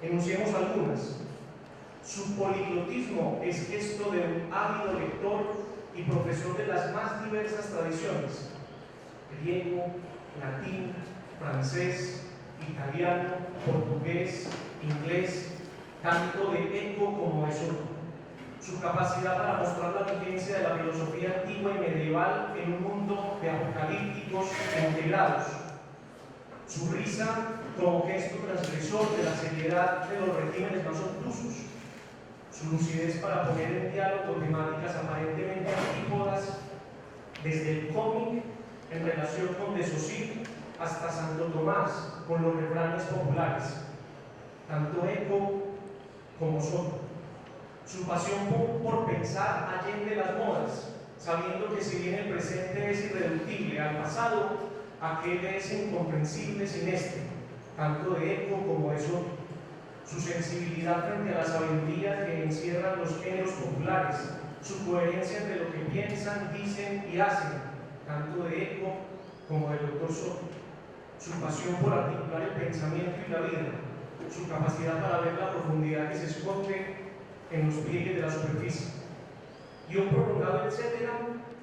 Enunciemos algunas. Su poliglotismo es gesto de un ávido lector y profesor de las más diversas tradiciones: griego, latín, francés, italiano, portugués, inglés, tanto de Eco como de Soto. Su capacidad para mostrar la vigencia de la filosofía antigua y medieval en un mundo de apocalípticos e integrados. Su risa como gesto transgresor de la seriedad de los regímenes más obtusos. Su lucidez para poner en diálogo temáticas aparentemente antípodas, desde el cómic en relación con De Saussure hasta Santo Tomás con los refranes populares, tanto Eco como Soto. Su pasión por pensar allende las modas, sabiendo que si bien el presente es irreductible al pasado, aquel es incomprensible sin este, tanto de Eco como de Soto. Su sensibilidad frente a la sabiduría que encierran los géneros populares, su coherencia entre lo que piensan, dicen y hacen, tanto de Eco como del Dr. Soto. Su pasión por articular el pensamiento y la vida, su capacidad para ver la profundidad que se esconde en los pliegues de la superficie. Y un prolongado etcétera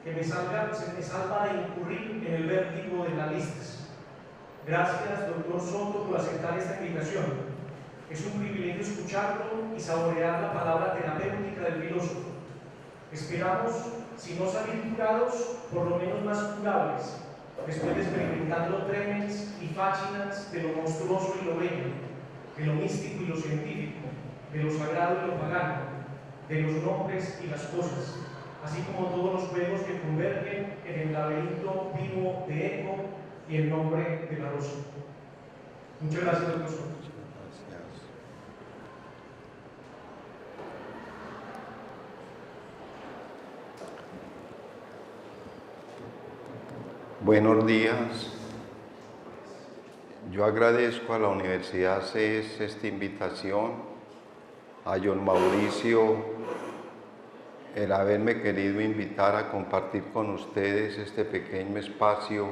que se me salva de incurrir en el vértigo de las listas. Gracias, doctor Soto, por aceptar esta invitación. Es un privilegio escucharlo y saborear la palabra terapéutica del filósofo. Esperamos, si no salir curados, por lo menos más curables, después de experimentar los tremens y fácinas de lo monstruoso y lo bello, de lo místico y lo científico, de lo sagrado y lo pagano, de los nombres y las cosas, así como todos los juegos que convergen en el laberinto vivo de Eco y el nombre de la rosa. Muchas gracias, doctor Soto. Buenos días. Yo agradezco a la Universidad CES esta invitación, a John Mauricio el haberme querido invitar a compartir con ustedes este pequeño espacio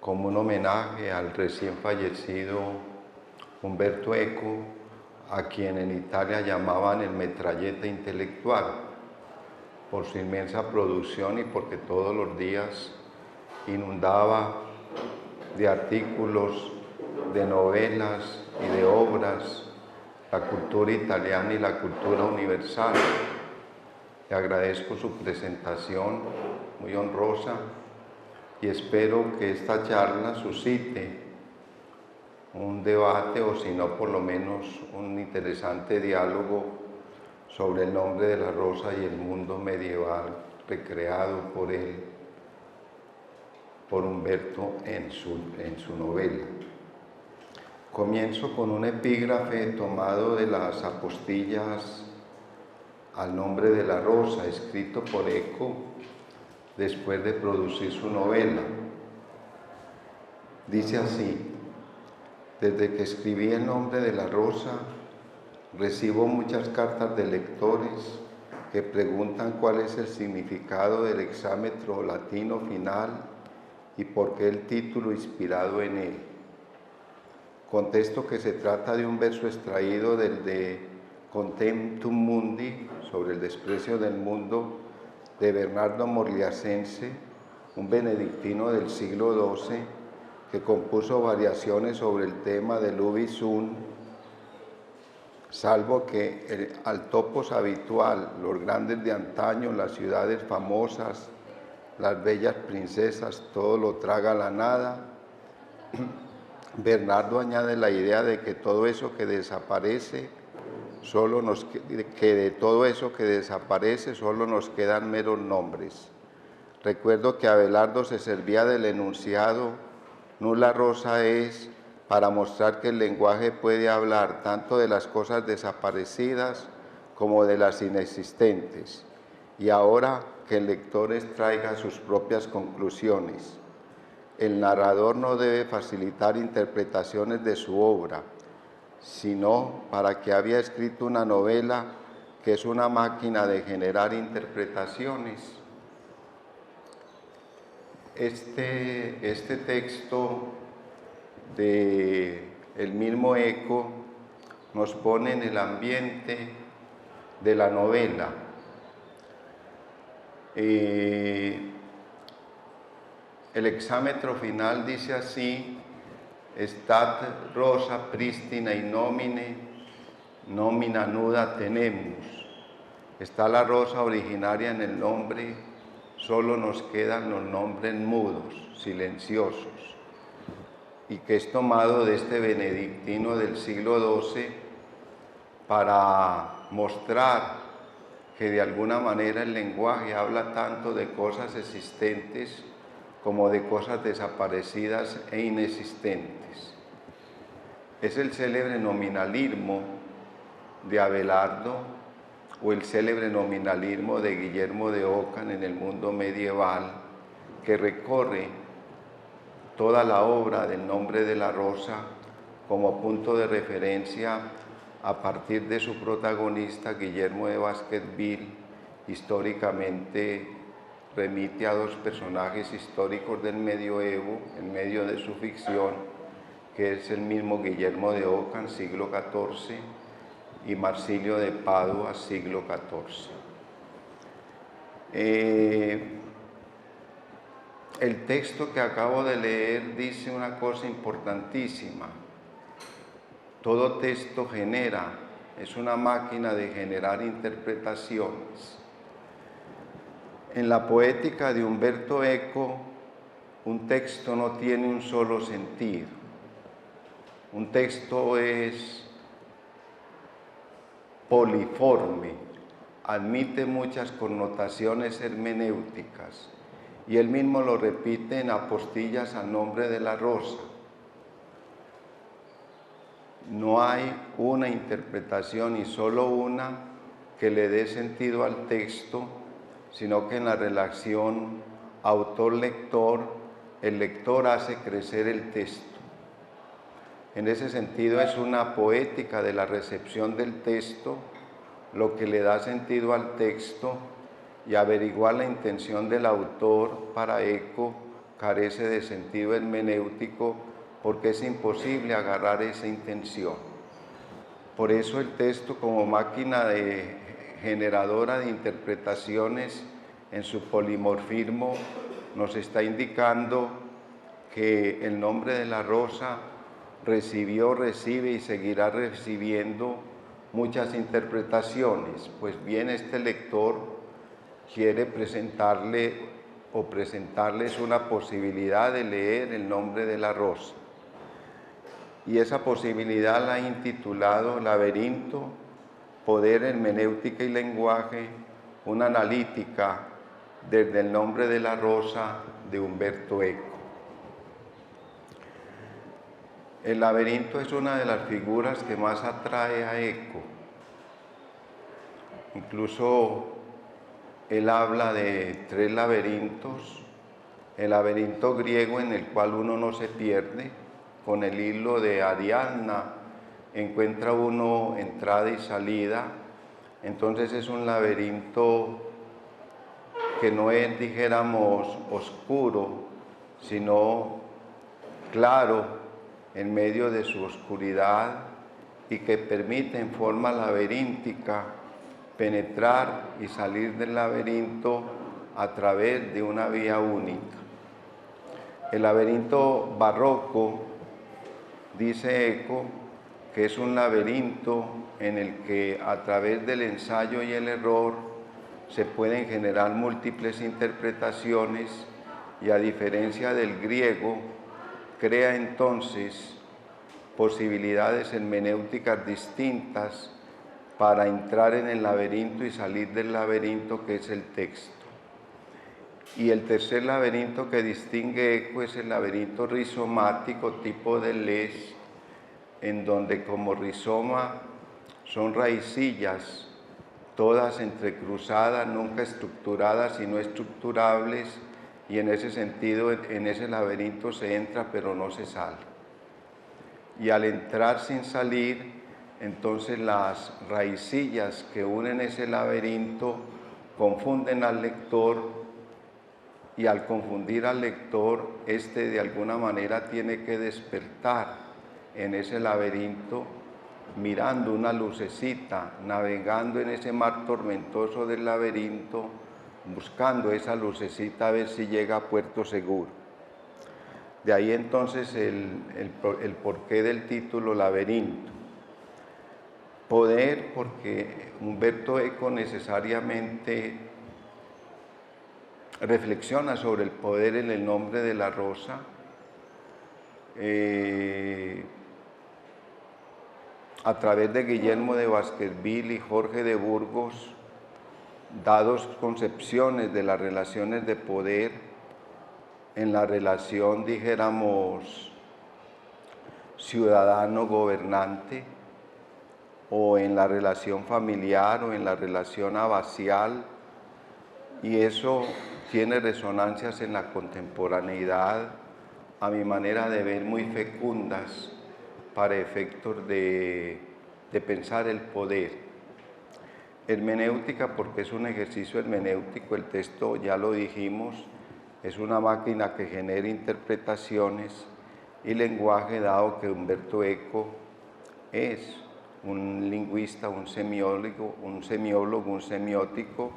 como un homenaje al recién fallecido Umberto Eco, a quien en Italia llamaban el metralleta intelectual, por su inmensa producción y porque todos los días inundaba de artículos, de novelas y de obras la cultura italiana y la cultura universal. Le agradezco su presentación muy honrosa y espero que esta charla suscite un debate o si no por lo menos un interesante diálogo sobre el nombre de la rosa y el mundo medieval recreado por él, por Umberto en su novela. Comienzo con un epígrafe tomado de las apostillas al nombre de la rosa, escrito por Eco después de producir su novela. Dice así: desde que escribí el nombre de la rosa, recibo muchas cartas de lectores que preguntan cuál es el significado del hexámetro latino final y por qué el título inspirado en él. Contesto que se trata de un verso extraído del de Contemptum Mundi, sobre el desprecio del mundo, de Bernardo Morliasense, un benedictino del siglo XII, que compuso variaciones sobre el tema del ubi sum, salvo que al topos habitual, los grandes de antaño, las ciudades famosas, las bellas princesas, todo lo traga la nada. Bernardo añade la idea de que todo eso que desaparece, de todo eso que desaparece solo nos quedan meros nombres. Recuerdo que Abelardo se servía del enunciado "nula rosa es" para mostrar que el lenguaje puede hablar tanto de las cosas desaparecidas como de las inexistentes, y ahora que el lector extraiga sus propias conclusiones. El narrador no debe facilitar interpretaciones de su obra, sino para que había escrito una novela que es una máquina de generar interpretaciones. Este texto de el mismo Eco nos pone en el ambiente de la novela. El hexámetro final dice así: Stat rosa pristina in nomine, nomina nuda tenemus. Está la rosa originaria en el nombre, solo nos quedan los nombres mudos, silenciosos, y que es tomado de este benedictino del siglo XII para mostrar que de alguna manera el lenguaje habla tanto de cosas existentes como de cosas desaparecidas e inexistentes. Es el célebre nominalismo de Abelardo o el célebre nominalismo de Guillermo de Ockham en el mundo medieval, que recorre toda la obra del Nombre de la Rosa como punto de referencia a partir de su protagonista, Guillermo de Baskerville. Históricamente remite a dos personajes históricos del medioevo en medio de su ficción, que es el mismo Guillermo de Ockham, siglo XIV, y Marsilio de Padua, siglo XIV. El texto que acabo de leer dice una cosa importantísima. Todo texto genera, es una máquina de generar interpretaciones. En la poética de Umberto Eco, un texto no tiene un solo sentido. Un texto es poliforme, admite muchas connotaciones hermenéuticas, y él mismo lo repite en apostillas al Nombre de la Rosa. No hay una interpretación y solo una que le dé sentido al texto, sino que en la relación autor-lector, el lector hace crecer el texto. En ese sentido es una poética de la recepción del texto lo que le da sentido al texto, y averiguar la intención del autor para Eco carece de sentido hermenéutico, porque es imposible agarrar esa intención. Por eso el texto, como máquina generadora de interpretaciones en su polimorfismo, nos está indicando que el Nombre de la Rosa recibió, recibe y seguirá recibiendo muchas interpretaciones. Pues bien, este lector quiere presentarles una posibilidad de leer el Nombre de la Rosa. Y esa posibilidad la ha intitulado Laberinto, Poder, Hermenéutica y Lenguaje, una analítica desde el Nombre de la Rosa de Umberto Eco. El laberinto es una de las figuras que más atrae a Eco. Incluso él habla de 3 laberintos: el laberinto griego, en el cual uno no se pierde, con el hilo de Ariadna encuentra uno entrada y salida. Entonces es un laberinto que no es, dijéramos, oscuro, sino claro en medio de su oscuridad, y que permite en forma laberíntica penetrar y salir del laberinto a través de una vía única. El laberinto barroco, dice Eco, que es un laberinto en el que a través del ensayo y el error se pueden generar múltiples interpretaciones, y a diferencia del griego, crea entonces posibilidades hermenéuticas distintas para entrar en el laberinto y salir del laberinto, que es el texto. Y el tercer laberinto que distingue Eco es el laberinto rizomático tipo Deleuze, en donde como rizoma son raicillas, todas entrecruzadas, nunca estructuradas sino estructurables, y en ese sentido, en ese laberinto se entra pero no se sale. Y al entrar sin salir, entonces las raicillas que unen ese laberinto confunden al lector, y al confundir al lector, este de alguna manera tiene que despertar en ese laberinto mirando una lucecita, navegando en ese mar tormentoso del laberinto, buscando esa lucecita a ver si llega a puerto seguro. De ahí entonces el porqué del título Laberinto. Poder, porque Umberto Eco necesariamente reflexiona sobre el poder en el nombre de la rosa. A través de Guillermo de Baskerville y Jorge de Burgos, da dos concepciones de las relaciones de poder en la relación, dijéramos, ciudadano-gobernante, o en la relación familiar, o en la relación abacial, y eso tiene resonancias en la contemporaneidad, a mi manera de ver, muy fecundas para efectos de pensar el poder. Hermenéutica, porque es un ejercicio hermenéutico, el texto, ya lo dijimos, es una máquina que genera interpretaciones, y lenguaje, dado que Umberto Eco es un lingüista, un semiólogo, un semiótico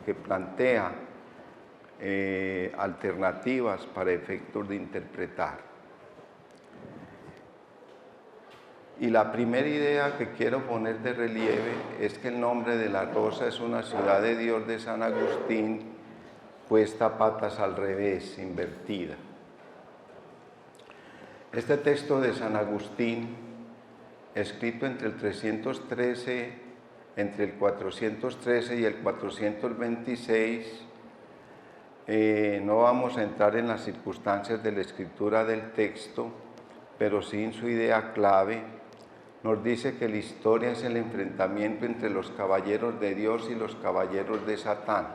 que plantea alternativas para efectos de interpretar. Y la primera idea que quiero poner de relieve es que el nombre de la rosa es una ciudad de Dios de San Agustín puesta patas al revés, invertida. Este texto de San Agustín, escrito entre el 413 y el 426, no vamos a entrar en las circunstancias de la escritura del texto, pero sí en su idea clave. Nos dice que la historia es el enfrentamiento entre los caballeros de Dios y los caballeros de Satán.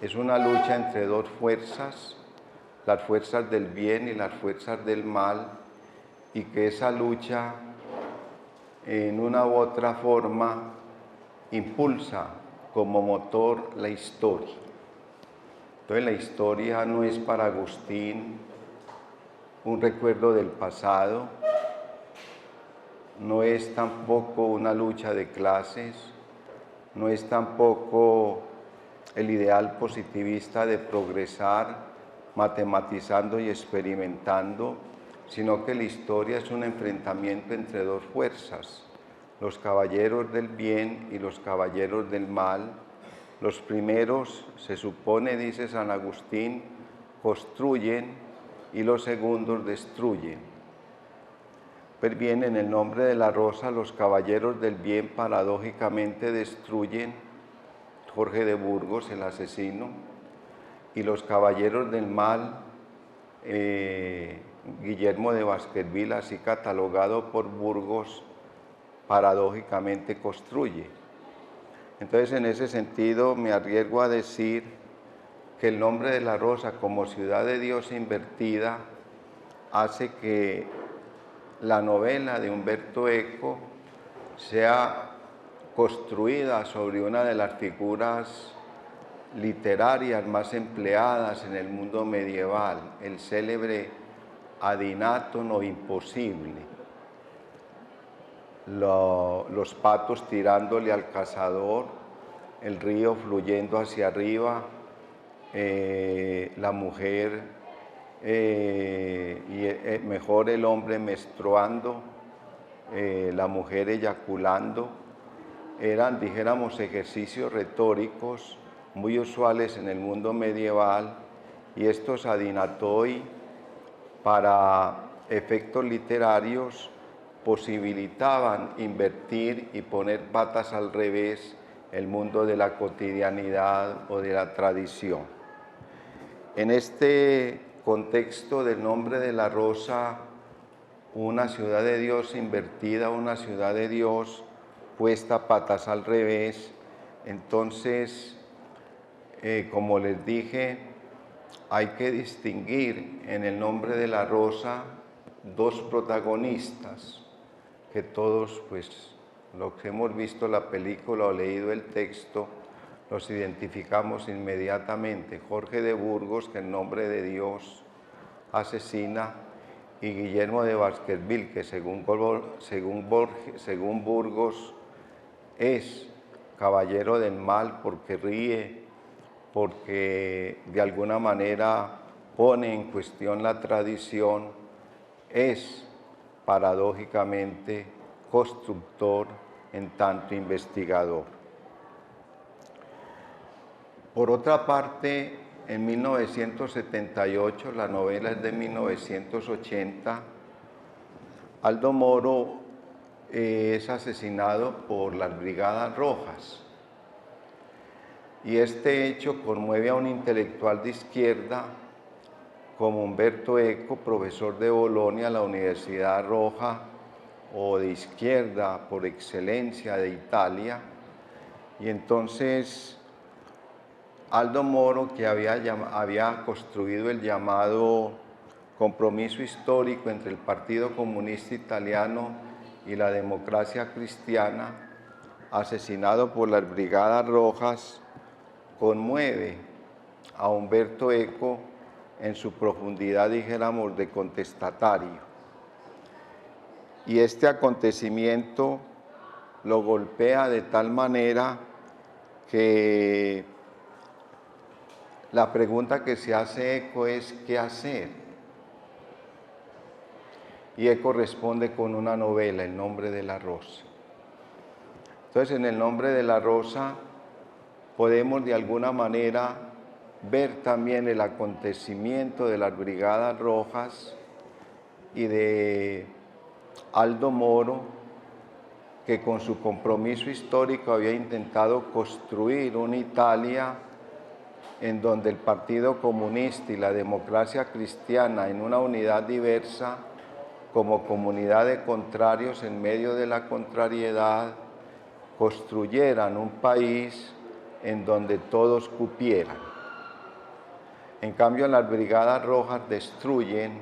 Es una lucha entre dos fuerzas, las fuerzas del bien y las fuerzas del mal, y que esa lucha, en una u otra forma, impulsa como motor la historia. Entonces la historia no es para Agustín un recuerdo del pasado, no es tampoco una lucha de clases, no es tampoco el ideal positivista de progresar matematizando y experimentando, sino que la historia es un enfrentamiento entre dos fuerzas, los caballeros del bien y los caballeros del mal. Los primeros, se supone, dice San Agustín, construyen, y los segundos destruyen. Pues bien, en el nombre de la rosa, los caballeros del bien paradójicamente destruyen, Jorge de Burgos, el asesino, y los caballeros del mal, Guillermo de Baskerville, así catalogado por Burgos, paradójicamente construye. Entonces, en ese sentido, me arriesgo a decir que el nombre de la rosa como ciudad de Dios invertida hace que la novela de Umberto Eco sea construida sobre una de las figuras literarias más empleadas en el mundo medieval, el célebre adinátono imposible. Los patos tirándole al cazador, el río fluyendo hacia arriba, la mujer, mejor el hombre menstruando, la mujer eyaculando. Eran, dijéramos, ejercicios retóricos muy usuales en el mundo medieval, y estos adinatoi, para efectos literarios, posibilitaban invertir y poner patas al revés el mundo de la cotidianidad o de la tradición. En este contexto del nombre de la rosa, una ciudad de Dios invertida, una ciudad de Dios puesta patas al revés, entonces, como les dije, hay que distinguir en el nombre de la rosa dos protagonistas, que todos, pues, los que hemos visto la película o leído el texto, los identificamos inmediatamente. Jorge de Burgos, que en nombre de Dios asesina, y Guillermo de Baskerville, que según Burgos es caballero del mal porque ríe, porque de alguna manera pone en cuestión la tradición, es paradójicamente constructor en tanto investigador. Por otra parte, en 1978, la novela es de 1980, Aldo Moro es asesinado por las Brigadas Rojas. Y este hecho conmueve a un intelectual de izquierda como Umberto Eco, profesor de Bolonia, la Universidad Roja, o de izquierda por excelencia de Italia. Y entonces Aldo Moro, que había construido el llamado compromiso histórico entre el Partido Comunista Italiano y la democracia cristiana, asesinado por las Brigadas Rojas, conmueve a Umberto Eco en su profundidad, dijéramos, de contestatario. Y este acontecimiento lo golpea de tal manera que la pregunta que se hace Eco es ¿qué hacer? Y Eco responde con una novela, El nombre de la rosa. Entonces, en El nombre de la rosa podemos de alguna manera ver también el acontecimiento de las Brigadas Rojas y de Aldo Moro, que con su compromiso histórico había intentado construir una Italia en donde el Partido Comunista y la democracia cristiana, en una unidad diversa, como comunidad de contrarios en medio de la contrariedad, construyeran un país en donde todos cupieran. En cambio, las Brigadas Rojas destruyen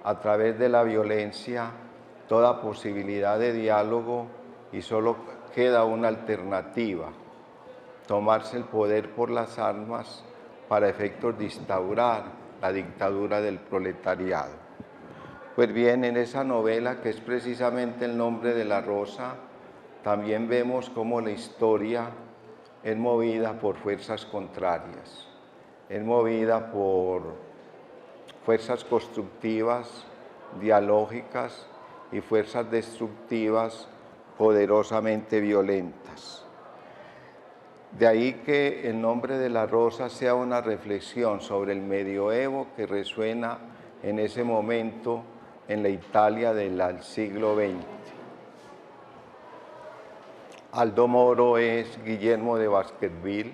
a través de la violencia toda posibilidad de diálogo y solo queda una alternativa: tomarse el poder por las armas para efectos de instaurar la dictadura del proletariado. Pues bien, en esa novela, que es precisamente El nombre de la rosa, también vemos cómo la historia es movida por fuerzas contrarias, es movida por fuerzas constructivas, dialógicas, y fuerzas destructivas poderosamente violentas. De ahí que El nombre de la rosa sea una reflexión sobre el medioevo que resuena en ese momento en la Italia del siglo XX. Aldo Moro es Guillermo de Baskerville,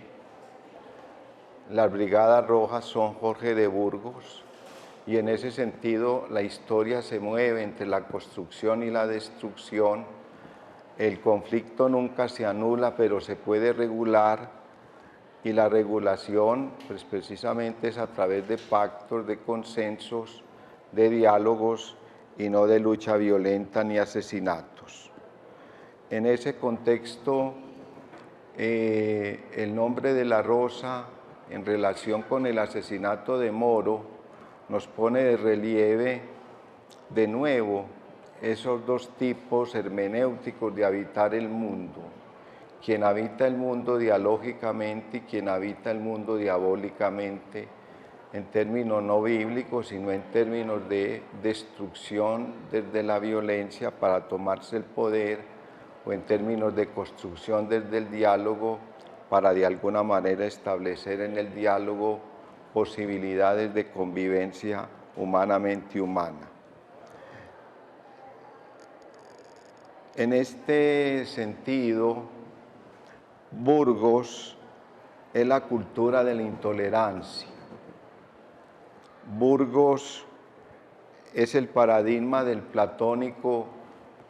las Brigadas Rojas son Jorge de Burgos, y en ese sentido la historia se mueve entre la construcción y la destrucción. El conflicto nunca se anula, pero se puede regular, y la regulación pues precisamente es a través de pactos, de consensos, de diálogos y no de lucha violenta ni asesinatos. En ese contexto, El nombre de la rosa, en relación con el asesinato de Moro, nos pone de relieve de nuevo esos dos tipos hermenéuticos de habitar el mundo: quien habita el mundo dialógicamente y quien habita el mundo diabólicamente, en términos no bíblicos, sino en términos de destrucción desde la violencia para tomarse el poder, o en términos de construcción desde el diálogo para de alguna manera establecer en el diálogo posibilidades de convivencia humanamente humana. En este sentido, Burgos es la cultura de la intolerancia. Burgos es el paradigma del platónico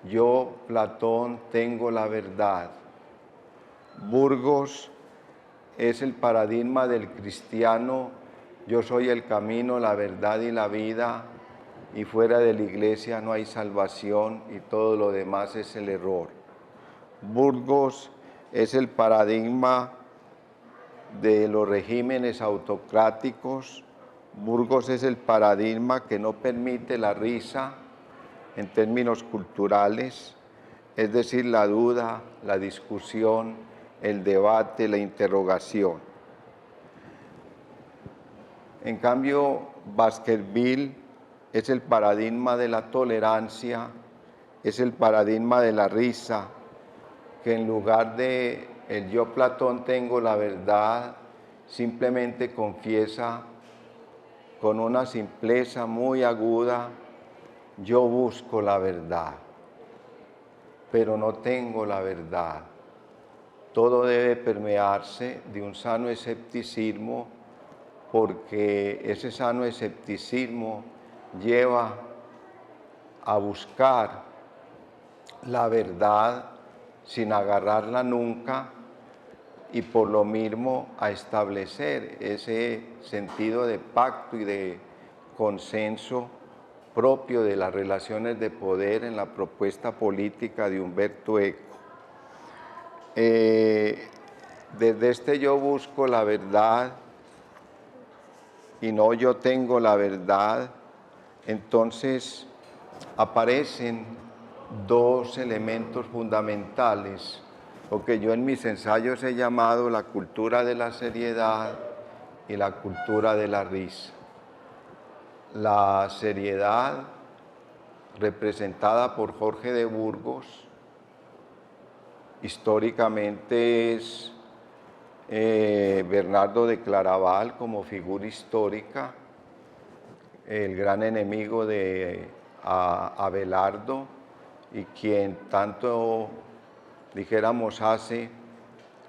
yo, Platón, tengo la verdad. Burgos es el paradigma del cristiano: yo soy el camino, la verdad y la vida, y fuera de la iglesia no hay salvación y todo lo demás es el error. Burgos es el paradigma de los regímenes autocráticos, Burgos es el paradigma que no permite la risa en términos culturales, es decir, la duda, la discusión, el debate, la interrogación. En cambio, Baskerville es el paradigma de la tolerancia, es el paradigma de la risa, que en lugar de el yo Platón tengo la verdad, simplemente confiesa con una simpleza muy aguda, yo busco la verdad, pero no tengo la verdad. Todo debe permearse de un sano escepticismo, porque ese sano escepticismo lleva a buscar la verdad sin agarrarla nunca y por lo mismo a establecer ese sentido de pacto y de consenso propio de las relaciones de poder en la propuesta política de Humberto Eco. Desde este yo busco la verdad y no yo tengo la verdad, entonces aparecen dos elementos fundamentales, lo que yo en mis ensayos he llamado la cultura de la seriedad y la cultura de la risa. La seriedad, representada por Jorge de Burgos, históricamente es Bernardo de Claraval como figura histórica, el gran enemigo de Abelardo y quien tanto, dijéramos, hace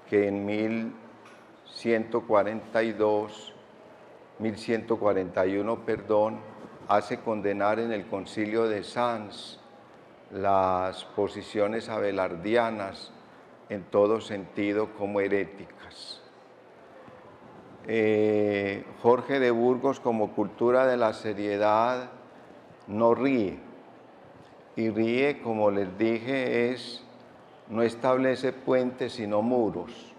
que en 1141, hace condenar en el Concilio de Sens las posiciones abelardianas en todo sentido como heréticas. Jorge de Burgos, como cultura de la seriedad, no ríe, y ríe, como les dije, no establece puentes sino muros,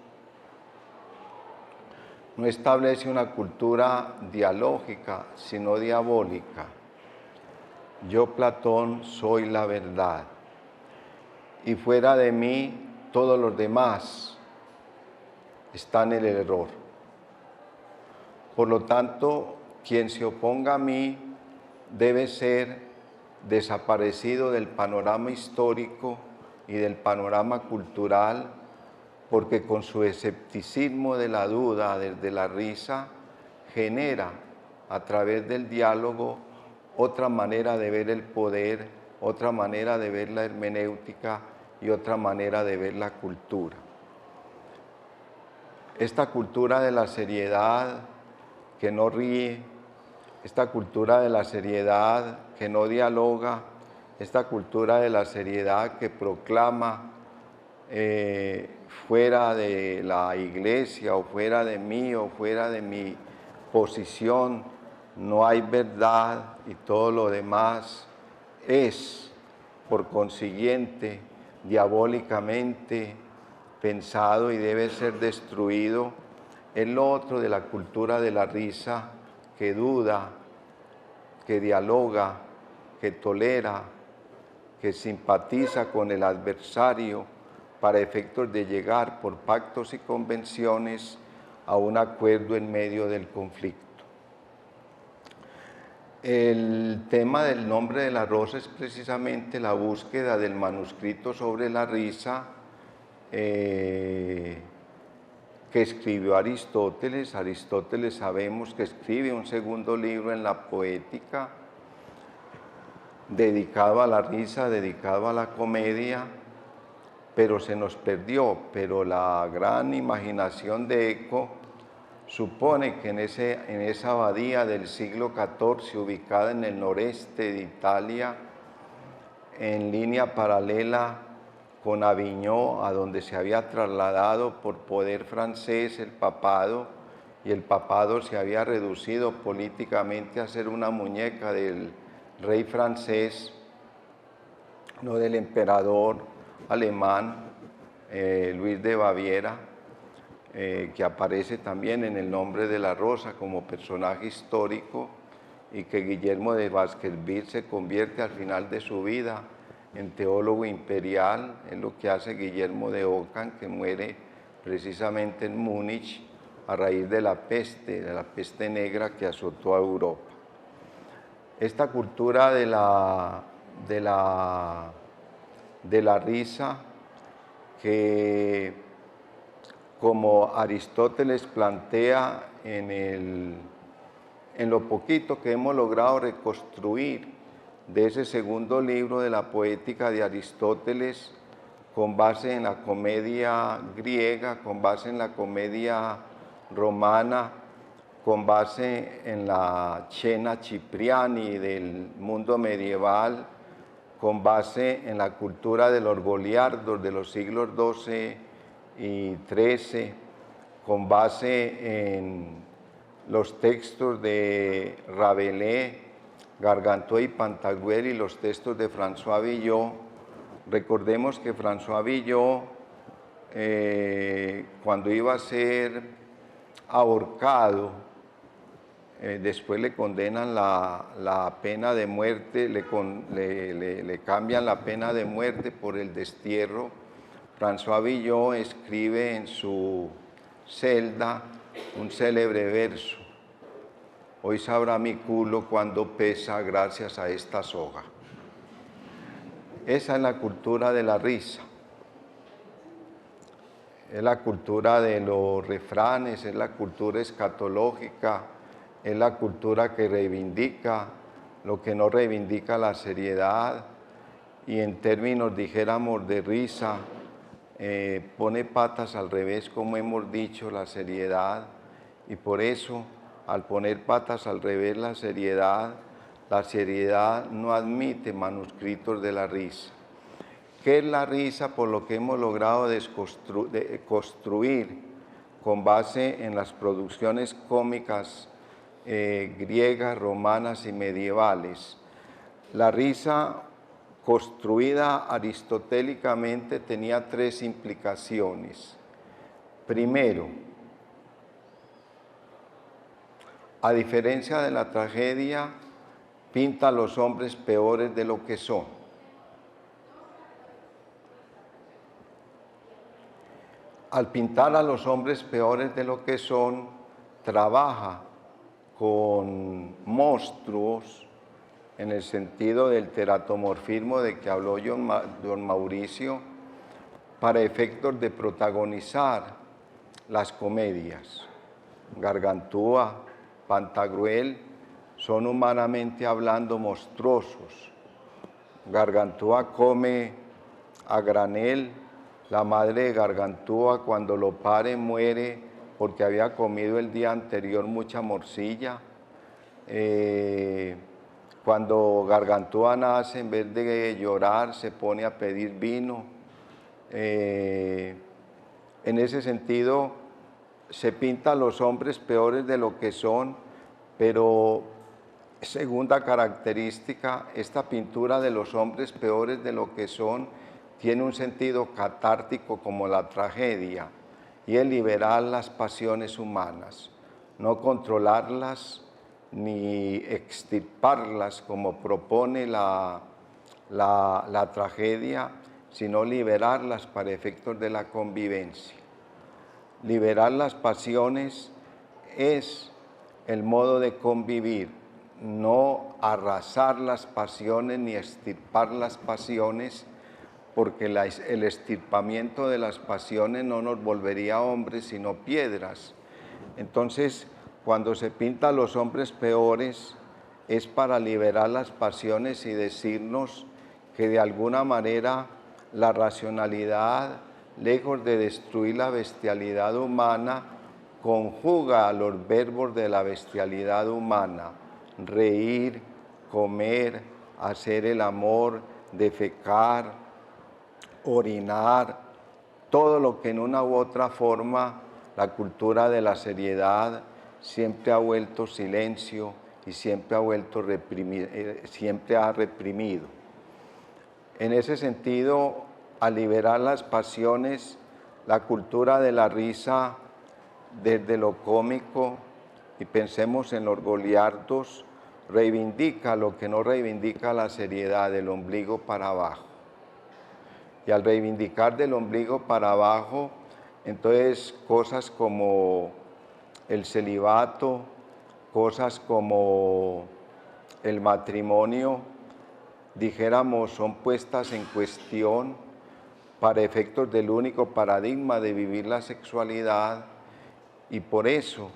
no establece una cultura dialógica sino diabólica. Yo, Platón, soy la verdad, y fuera de mí todos los demás están en el error. Por lo tanto, quien se oponga a mí debe ser desaparecido del panorama histórico y del panorama cultural, porque con su escepticismo de la duda, desde la risa, genera a través del diálogo otra manera de ver el poder, otra manera de ver la hermenéutica y otra manera de ver la cultura. Esta cultura de la seriedad que no ríe, esta cultura de la seriedad que no dialoga, esta cultura de la seriedad que proclama fuera de la iglesia o fuera de mí o fuera de mi posición, no hay verdad y todo lo demás es, por consiguiente, diabólicamente pensado y debe ser destruido, es lo otro de la cultura de la risa, que duda, que dialoga, que tolera, que simpatiza con el adversario para efectos de llegar por pactos y convenciones a un acuerdo en medio del conflicto. El tema del nombre de la rosa es precisamente la búsqueda del manuscrito sobre la risa que escribió Aristóteles. Aristóteles sabemos que escribe un segundo libro en la Poética, dedicado a la risa, dedicado a la comedia, pero se nos perdió. Pero la gran imaginación de Eco supone que en esa abadía del siglo XIV, ubicada en el noreste de Italia, en línea paralela con Aviñón, a donde se había trasladado por poder francés el papado, y el papado se había reducido políticamente a ser una muñeca del rey francés, no del emperador alemán Luis de Baviera. que aparece también en El nombre de la rosa como personaje histórico, y que Guillermo de Baskerville se convierte al final de su vida en teólogo imperial. Es lo que hace Guillermo de Ockham, que muere precisamente en Múnich a raíz de la peste negra que azotó a Europa. Esta cultura de la risa, que como Aristóteles plantea en lo poquito que hemos logrado reconstruir de ese segundo libro de la poética de Aristóteles, con base en la comedia griega, con base en la comedia romana, con base en la Cena Cipriani del mundo medieval, con base en la cultura de los goliardos de los siglos XII y XIII, con base en los textos de Rabelais, Gargantua y Pantagruel y los textos de François Villot. Recordemos que François Villot, cuando iba a ser ahorcado, después le condenan la pena de muerte, le cambian la pena de muerte por el destierro. François Villot escribe en su celda un célebre verso: hoy sabrá mi culo cuando pesa gracias a esta soga. Esa es la cultura de la risa. Es la cultura de los refranes, es la cultura escatológica, es la cultura que reivindica lo que no reivindica la seriedad, y en términos, dijéramos, de risa, pone patas al revés, como hemos dicho, la seriedad. Y por eso, al poner patas al revés la seriedad no admite manuscritos de la risa. ¿Qué es la risa? Por lo que hemos logrado construir con base en las producciones cómicas griegas, romanas y medievales. La risa, construida aristotélicamente, tenía tres implicaciones. Primero, a diferencia de la tragedia, pinta a los hombres peores de lo que son. Al pintar a los hombres peores de lo que son, trabaja con monstruos en el sentido del teratomorfismo de que habló don Mauricio, para efectos de protagonizar las comedias. Gargantúa, Pantagruel son humanamente hablando monstruosos. Gargantúa come a granel. La madre de Gargantúa, cuando lo pare, muere porque había comido el día anterior mucha morcilla. Cuando Gargantúa nace, en vez de llorar, se pone a pedir vino. En ese sentido, se pinta a los hombres peores de lo que son, pero segunda característica, esta pintura de los hombres peores de lo que son tiene un sentido catártico como la tragedia, y es liberar las pasiones humanas, no controlarlas ni extirparlas como propone la tragedia, sino liberarlas para efectos de la convivencia. Liberar las pasiones es el modo de convivir, no arrasar las pasiones ni extirpar las pasiones, porque el extirpamiento de las pasiones no nos volvería hombres sino piedras. Entonces, cuando se pinta a los hombres peores, es para liberar las pasiones y decirnos que de alguna manera la racionalidad, lejos de destruir la bestialidad humana, conjuga los verbos de la bestialidad humana: reír, comer, hacer el amor, defecar, orinar, todo lo que en una u otra forma la cultura de la seriedad siempre ha vuelto silencio y siempre ha reprimido. En ese sentido, al liberar las pasiones, la cultura de la risa desde lo cómico y pensemos en los goliardos, reivindica lo que no reivindica la seriedad, del ombligo para abajo. Y al reivindicar del ombligo para abajo, entonces cosas como el celibato, cosas como el matrimonio, dijéramos, son puestas en cuestión para efectos del único paradigma de vivir la sexualidad, y por eso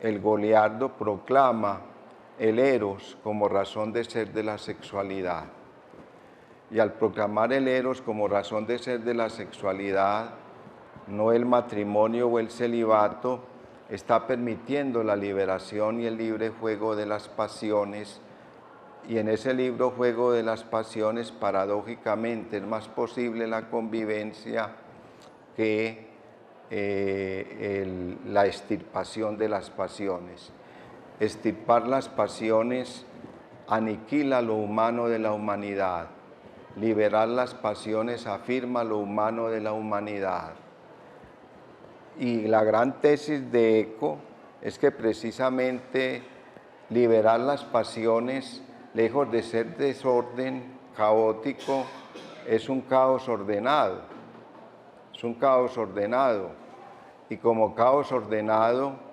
el goliardo proclama el eros como razón de ser de la sexualidad. Y al proclamar el eros como razón de ser de la sexualidad, no el matrimonio o el celibato, está permitiendo la liberación y el libre juego de las pasiones. Y en ese libre juego de las pasiones, paradójicamente, es más posible la convivencia que la extirpación de las pasiones. Extirpar las pasiones aniquila lo humano de la humanidad. Liberar las pasiones afirma lo humano de la humanidad. Y la gran tesis de Eco es que precisamente liberar las pasiones, lejos de ser desorden caótico, es un caos ordenado. Es un caos ordenado. Y como caos ordenado,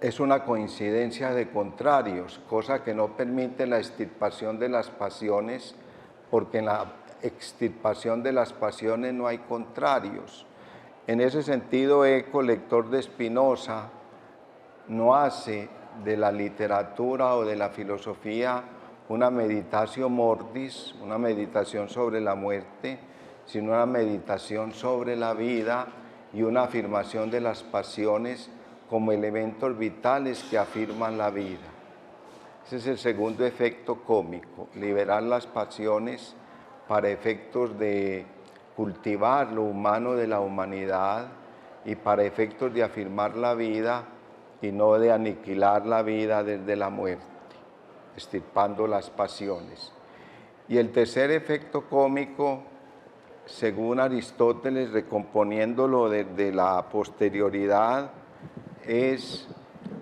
es una coincidencia de contrarios, cosa que no permite la extirpación de las pasiones, porque en la extirpación de las pasiones no hay contrarios. En ese sentido, Eco, lector de Spinoza, no hace de la literatura o de la filosofía una meditatio mortis, una meditación sobre la muerte, sino una meditación sobre la vida y una afirmación de las pasiones como elementos vitales que afirman la vida. Ese es el segundo efecto cómico, liberar las pasiones para efectos de cultivar lo humano de la humanidad y para efectos de afirmar la vida y no de aniquilar la vida desde la muerte, extirpando las pasiones. Y el tercer efecto cómico, según Aristóteles, recomponiéndolo desde la posterioridad, es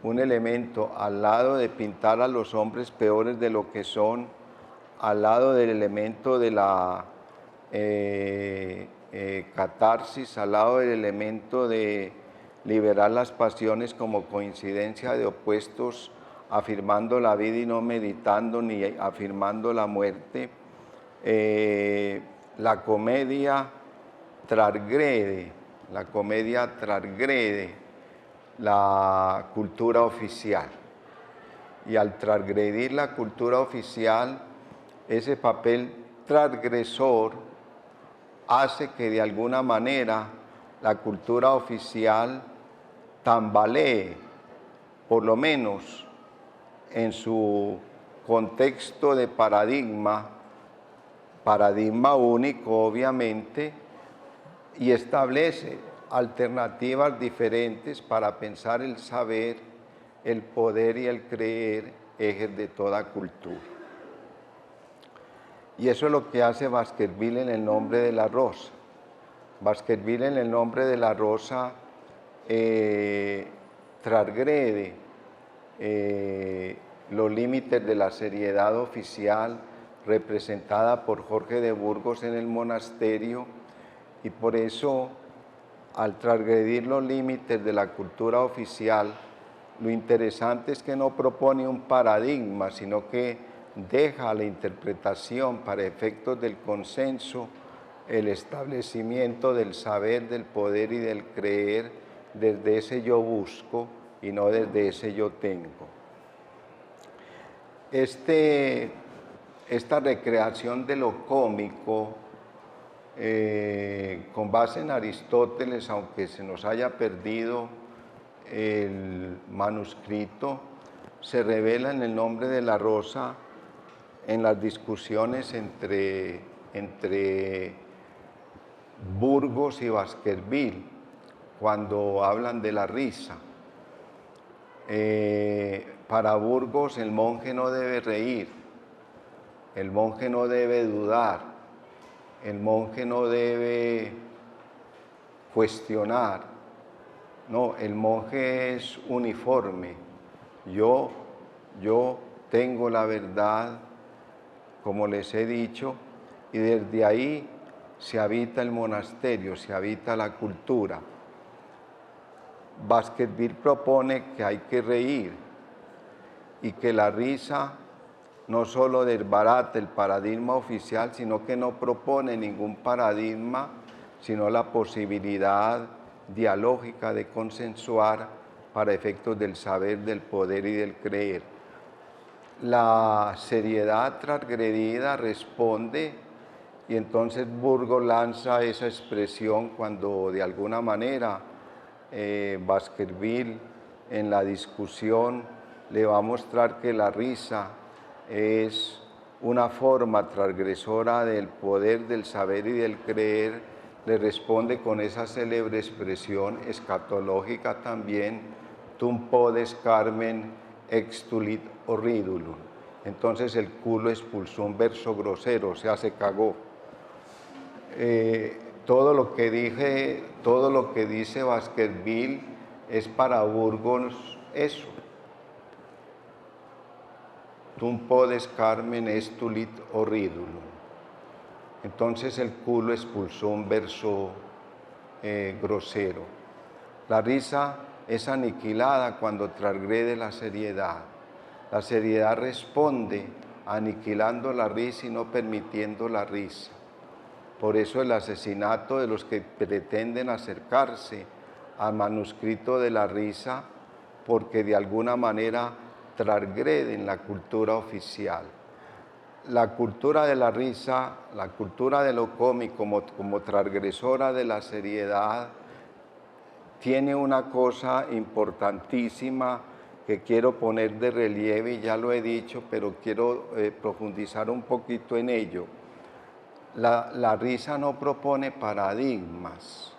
un elemento al lado de pintar a los hombres peores de lo que son, al lado del elemento de la catarsis, al lado del elemento de liberar las pasiones como coincidencia de opuestos, afirmando la vida y no meditando ni afirmando la muerte. La comedia transgrede la cultura oficial. Y al transgredir la cultura oficial, ese papel transgresor hace que de alguna manera la cultura oficial tambalee, por lo menos en su contexto de paradigma único obviamente, y establece alternativas diferentes para pensar el saber, el poder y el creer, ejes de toda cultura. Y eso es lo que hace Baskerville en El nombre de la rosa. Baskerville en El nombre de la rosa transgrede los límites de la seriedad oficial representada por Jorge de Burgos en El monasterio, y por eso, al transgredir los límites de la cultura oficial, lo interesante es que no propone un paradigma, sino que deja a la interpretación para efectos del consenso el establecimiento del saber, del poder y del creer desde ese yo busco y no desde ese yo tengo. Esta recreación de lo cómico, con base en Aristóteles, aunque se nos haya perdido el manuscrito, se revela en El nombre de la rosa en las discusiones entre Burgos y Baskerville, cuando hablan de la risa. Para Burgos, el monje no debe reír, el monje no debe dudar, el monje no debe cuestionar, No, el monje es uniforme. Yo tengo la verdad, como les he dicho, y desde ahí se habita el monasterio, se habita la cultura. Baskerville propone que hay que reír y que la risa no solo desbarata el paradigma oficial, sino que no propone ningún paradigma, sino la posibilidad dialógica de consensuar para efectos del saber, del poder y del creer. La seriedad transgredida responde, y entonces Burgos lanza esa expresión cuando de alguna manera Baskerville en la discusión le va a mostrar que la risa es una forma transgresora del poder, del saber y del creer, le responde con esa célebre expresión escatológica también, tum podes carmen extulit horridulum. Entonces el culo expulsó un verso grosero, o sea, se cagó. Todo lo que dice Baskerville es para Burgos eso. Tum podes carmen extulit horridulum. Entonces el culo expulsó un verso grosero. La risa es aniquilada cuando transgrede la seriedad. La seriedad responde aniquilando la risa y no permitiendo la risa. Por eso el asesinato de los que pretenden acercarse al manuscrito de la risa, porque de alguna manera transgreden la cultura oficial. La cultura de la risa, la cultura de lo cómico como transgresora de la seriedad, tiene una cosa importantísima que quiero poner de relieve, y ya lo he dicho, pero quiero profundizar un poquito en ello. La risa no propone paradigmas.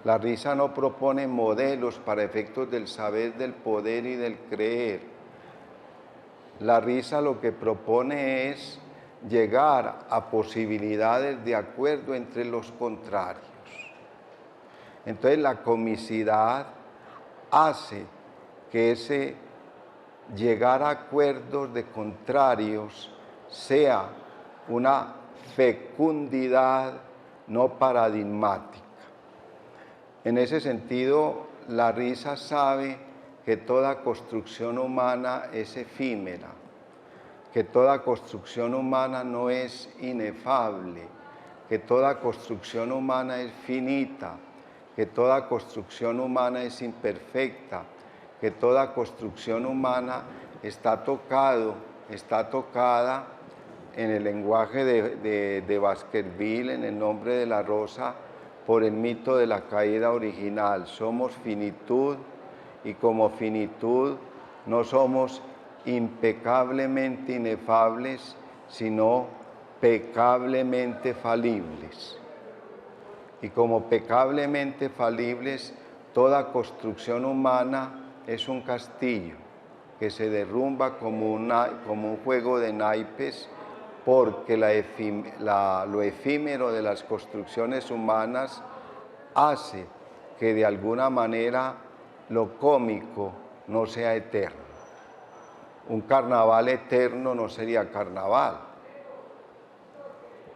La risa no propone modelos para efectos del saber, del poder y del creer. La risa lo que propone es llegar a posibilidades de acuerdo entre los contrarios. Entonces la comicidad hace que ese llegar a acuerdos de contrarios sea una fecundidad no paradigmática. En ese sentido, la risa sabe que toda construcción humana es efímera, que toda construcción humana no es inefable, que toda construcción humana es finita, que toda construcción humana es imperfecta, que toda construcción humana está tocada en el lenguaje de Baskerville, en el nombre de la rosa, por el mito de la caída original. Somos finitud y como finitud no somos impecablemente inefables, sino pecablemente falibles. Y como pecablemente falibles, toda construcción humana es un castillo que se derrumba como un juego de naipes, porque lo efímero de las construcciones humanas hace que de alguna manera lo cómico no sea eterno. Un carnaval eterno no sería carnaval.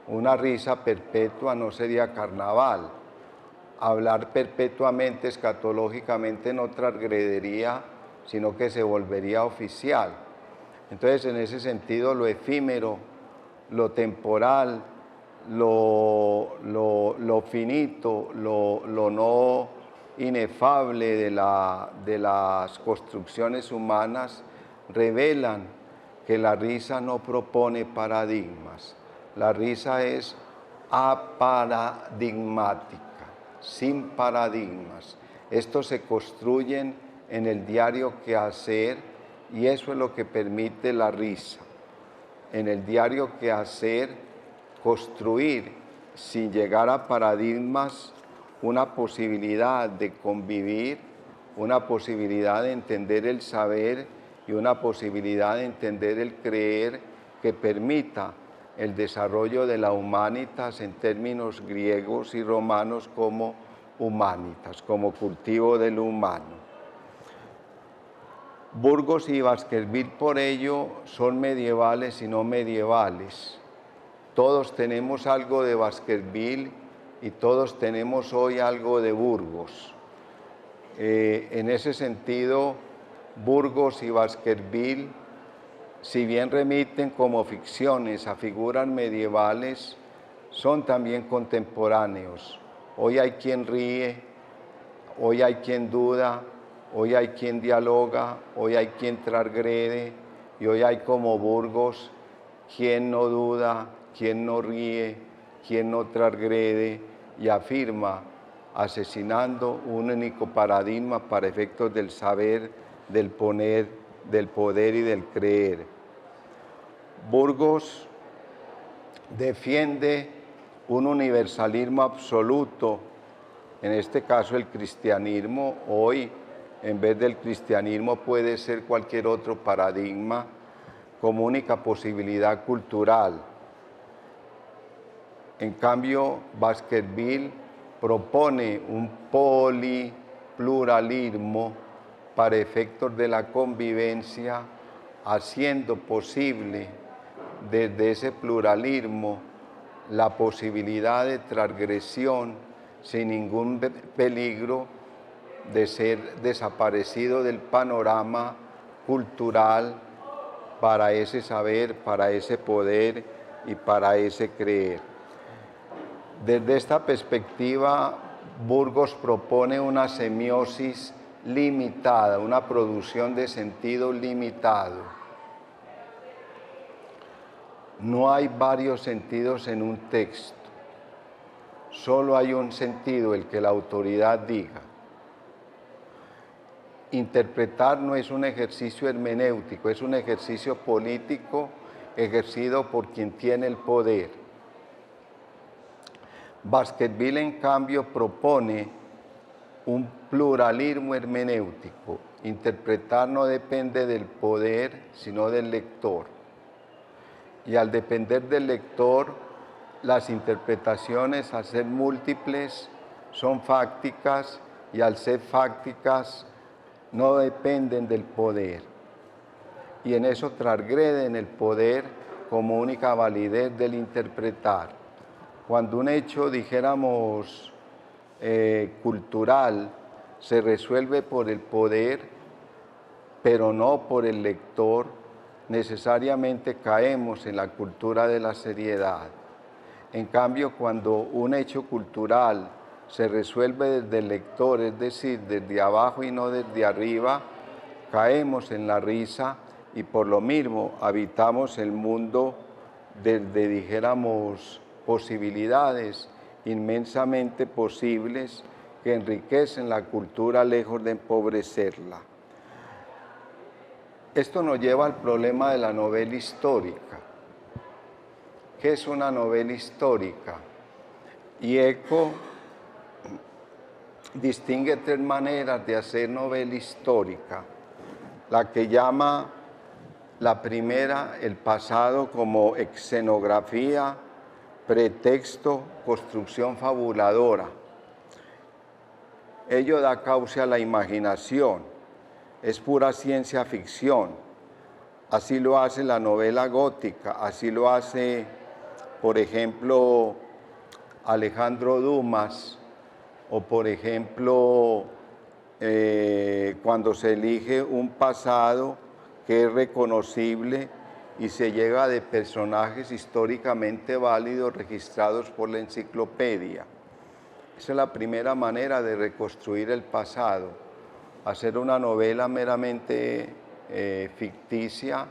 Una risa perpetua no sería carnaval. Hablar perpetuamente, escatológicamente, no transgrediría, sino que se volvería oficial. Entonces, en ese sentido, lo efímero, lo temporal, lo finito, lo no inefable de las construcciones humanas revelan que la risa no propone paradigmas. La risa es aparadigmática, sin paradigmas. Estos se construyen en el diario quehacer y eso es lo que permite la risa. En el diario quehacer, construir sin llegar a paradigmas una posibilidad de convivir, una posibilidad de entender el saber y una posibilidad de entender el creer que permita el desarrollo de la humanitas en términos griegos y romanos como humanitas, como cultivo del humano. Burgos y Baskerville por ello son medievales y no medievales. Todos tenemos algo de Baskerville y todos tenemos hoy algo de Burgos. En ese sentido, Burgos y Baskerville, si bien remiten como ficciones a figuras medievales, son también contemporáneos. Hoy hay quien ríe, hoy hay quien duda, hoy hay quien dialoga, hoy hay quien transgrede, y hoy hay como Burgos quien no duda, quien no ríe, quien no transgrede y afirma, asesinando un único paradigma para efectos del saber, del poder y del creer. Burgos defiende un universalismo absoluto, en este caso el cristianismo. Hoy, en vez del cristianismo, puede ser cualquier otro paradigma como única posibilidad cultural. En cambio, Baskerville propone un polipluralismo para efectos de la convivencia, haciendo posible desde ese pluralismo la posibilidad de transgresión sin ningún peligro de ser desaparecido del panorama cultural para ese saber, para ese poder y para ese creer. Desde esta perspectiva, Burgos propone una semiosis limitada, una producción de sentido limitado. No hay varios sentidos en un texto, solo hay un sentido, el que la autoridad diga. Interpretar no es un ejercicio hermenéutico, es un ejercicio político ejercido por quien tiene el poder. Baskerville, en cambio, propone un pluralismo hermenéutico. Interpretar no depende del poder, sino del lector. Y al depender del lector, las interpretaciones, al ser múltiples, son fácticas, y al ser fácticas, no dependen del poder. Y en eso transgreden el poder como única validez del interpretar. Cuando un hecho, dijéramos, cultural, se resuelve por el poder, pero no por el lector, necesariamente caemos en la cultura de la seriedad. En cambio, cuando un hecho cultural se resuelve desde el lector, es decir, desde abajo y no desde arriba, caemos en la risa y por lo mismo habitamos el mundo desde, dijéramos, posibilidades inmensamente posibles que enriquecen la cultura lejos de empobrecerla. Esto nos lleva al problema de la novela histórica. ¿Qué es una novela histórica? Y Eco distingue tres maneras de hacer novela histórica. La que llama la primera, el pasado, como escenografía, pretexto, construcción fabuladora. Ello da cauce a la imaginación, es pura ciencia ficción. Así lo hace la novela gótica, así lo hace, por ejemplo, Alejandro Dumas, o por ejemplo, cuando se elige un pasado que es reconocible y se llega de personajes históricamente válidos registrados por la enciclopedia. Esa es la primera manera de reconstruir el pasado, hacer una novela meramente ficticia,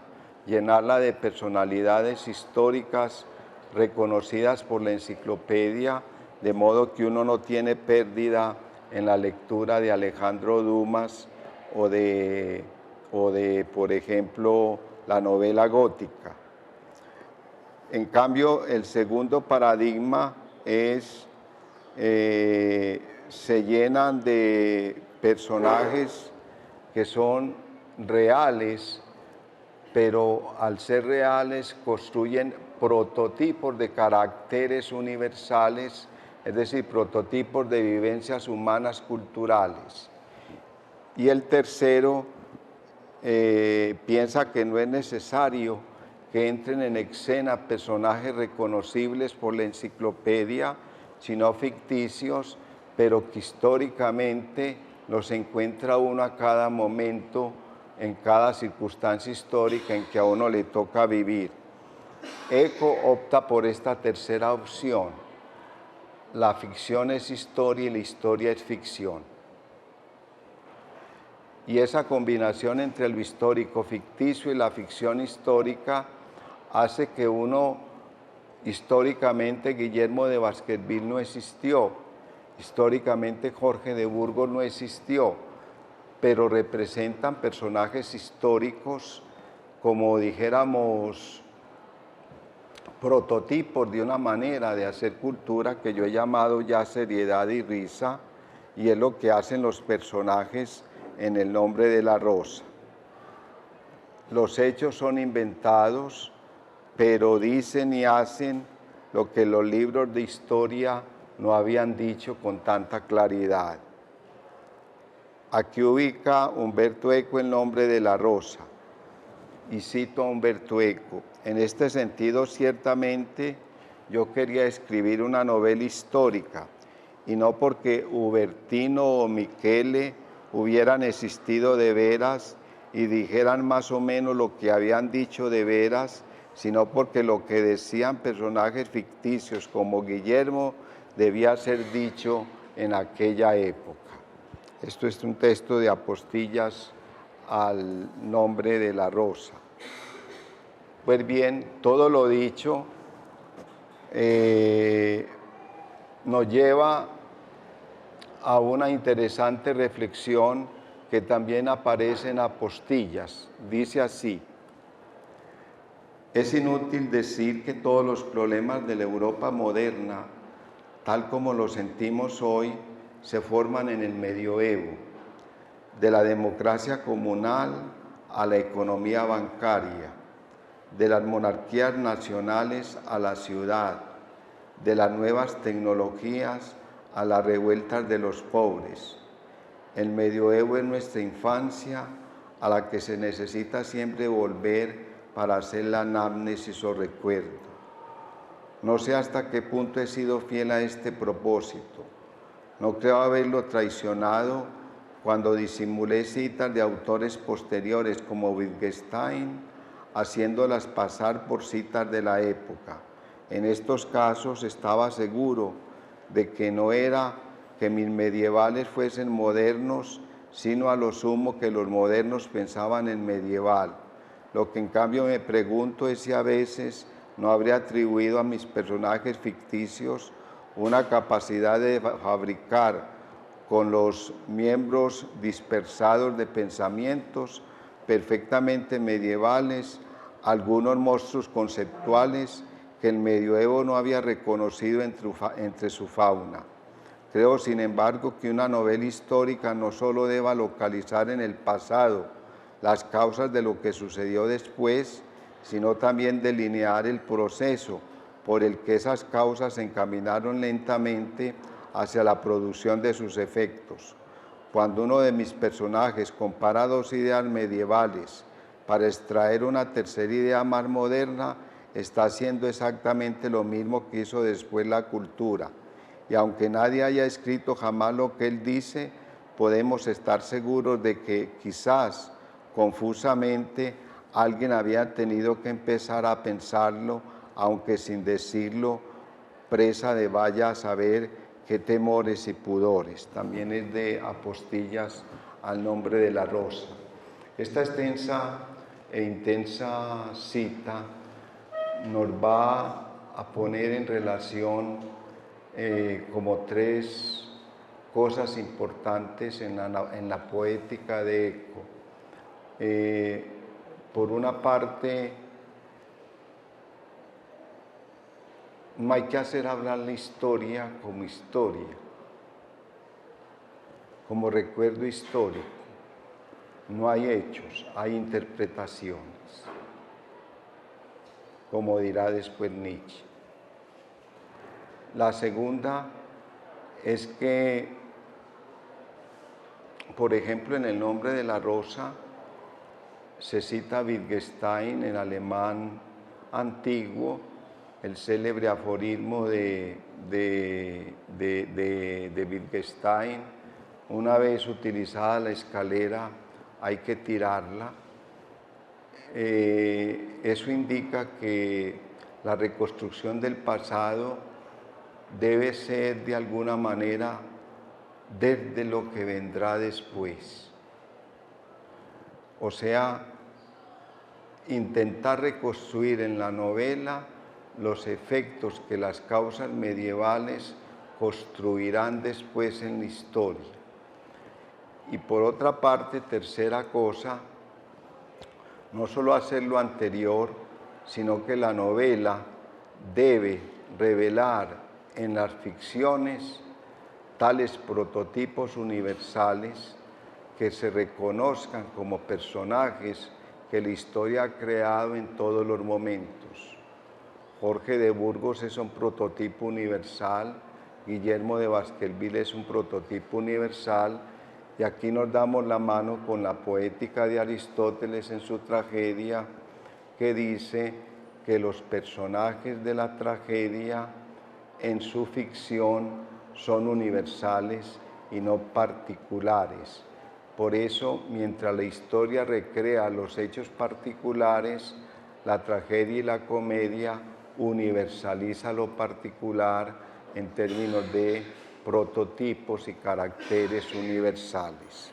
llenarla de personalidades históricas reconocidas por la enciclopedia, de modo que uno no tiene pérdida en la lectura de Alejandro Dumas o de por ejemplo, la novela gótica. En cambio, el segundo paradigma es, se llenan de personajes que son reales, pero al ser reales construyen prototipos de caracteres universales es decir, prototipos de vivencias humanas culturales. Y el tercero piensa que no es necesario que entren en escena personajes reconocibles por la enciclopedia, sino ficticios, pero que históricamente los encuentra uno a cada momento, en cada circunstancia histórica en que a uno le toca vivir. Eco opta por esta tercera opción. La ficción es historia y la historia es ficción. Y esa combinación entre lo histórico ficticio y la ficción histórica hace que uno, históricamente, Guillermo de Baskerville no existió, históricamente Jorge de Burgos no existió, pero representan personajes históricos, como dijéramos, prototipos de una manera de hacer cultura que yo he llamado ya seriedad y risa, y es lo que hacen los personajes en El nombre de la rosa. Los hechos son inventados, pero dicen y hacen lo que los libros de historia no habían dicho con tanta claridad. Aquí ubica Humberto Eco El nombre de la rosa, y cito a Humberto Eco: en este sentido, ciertamente, yo quería escribir una novela histórica, y no porque Hubertino o Michele hubieran existido de veras y dijeran más o menos lo que habían dicho de veras, sino porque lo que decían personajes ficticios como Guillermo debía ser dicho en aquella época. Esto es un texto de Apostillas al nombre de la rosa. Pues bien, todo lo dicho nos lleva a una interesante reflexión que también aparece en Apostillas. Dice así: es inútil decir que todos los problemas de la Europa moderna, tal como lo sentimos hoy, se forman en el medioevo, de la democracia comunal a la economía bancaria, de las monarquías nacionales a la ciudad, de las nuevas tecnologías a las revueltas de los pobres. El medioevo es nuestra infancia, a la que se necesita siempre volver para hacer la anamnesis o recuerdo. No sé hasta qué punto he sido fiel a este propósito. No creo haberlo traicionado cuando disimulé citas de autores posteriores como Wittgenstein, haciéndolas pasar por citas de la época. En estos casos estaba seguro de que no era que mis medievales fuesen modernos, sino a lo sumo que los modernos pensaban en medieval. Lo que en cambio me pregunto es si a veces no habría atribuido a mis personajes ficticios una capacidad de fabricar con los miembros dispersados de pensamientos perfectamente medievales algunos monstruos conceptuales que el medioevo no había reconocido entre su fauna. Creo, sin embargo, que una novela histórica no solo deba localizar en el pasado las causas de lo que sucedió después, sino también delinear el proceso por el que esas causas se encaminaron lentamente hacia la producción de sus efectos. Cuando uno de mis personajes compara dos ideas medievales para extraer una tercera idea más moderna, está haciendo exactamente lo mismo que hizo después la cultura. Y aunque nadie haya escrito jamás lo que él dice, podemos estar seguros de que quizás confusamente alguien había tenido que empezar a pensarlo, aunque sin decirlo, presa de vaya a saber qué temores y pudores. También es de Apostillas al nombre de la rosa. Esta extensa e intensa cita nos va a poner en relación como tres cosas importantes en la poética de Eco. Por una parte, no hay que hacer hablar la historia, como recuerdo histórico. No hay hechos, hay interpretaciones, como dirá después Nietzsche. La segunda, es que, por ejemplo, en el nombre de la rosa se cita Wittgenstein, en alemán antiguo, el célebre aforismo de Wittgenstein: una vez utilizada la escalera hay que tirarla. Eso indica que la reconstrucción del pasado debe ser de alguna manera desde lo que vendrá después. O sea, intentar reconstruir en la novela los efectos que las causas medievales construirán después en la historia. Y por otra parte, tercera cosa, no solo hacer lo anterior, sino que la novela debe revelar en las ficciones tales prototipos universales que se reconozcan como personajes que la historia ha creado en todos los momentos. Jorge de Burgos es un prototipo universal, Guillermo de Baskerville es un prototipo universal, y aquí nos damos la mano con la poética de Aristóteles en su tragedia, que dice que los personajes de la tragedia en su ficción son universales y no particulares. Por eso, mientras la historia recrea los hechos particulares, la tragedia y la comedia universaliza lo particular en términos de prototipos y caracteres universales.